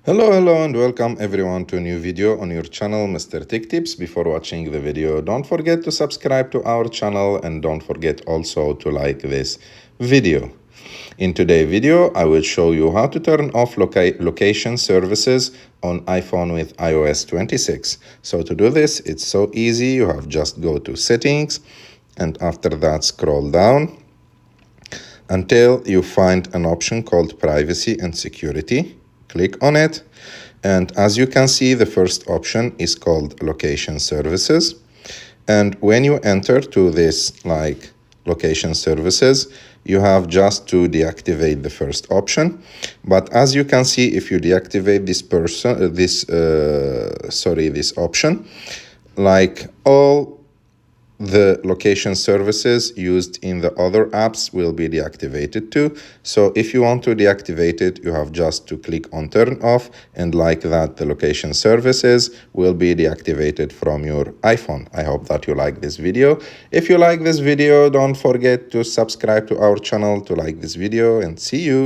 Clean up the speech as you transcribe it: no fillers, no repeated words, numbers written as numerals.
Hello and welcome everyone to a new video on your channel, Mr. Tech Tips. Before watching the video, don't forget to subscribe to our channel and don't forget also to like this video. In today's video, I will show you how to turn off location services on iPhone with iOS 26. So to do this, it's so easy. You have just go to settings and after that scroll down until you find an option called privacy and security. Click on it, and as you can see, the first option is called location services. And when you enter to this location services, you have just to deactivate the first option. But as you can see, if you deactivate this option, all the location services used in the other apps will be deactivated too. So if you want to deactivate it, you have just to click on turn off, and like that, the location services will be deactivated from your iPhone. I hope that you like this video. If you like this video, don't forget to subscribe to our channel to like this video, and see you.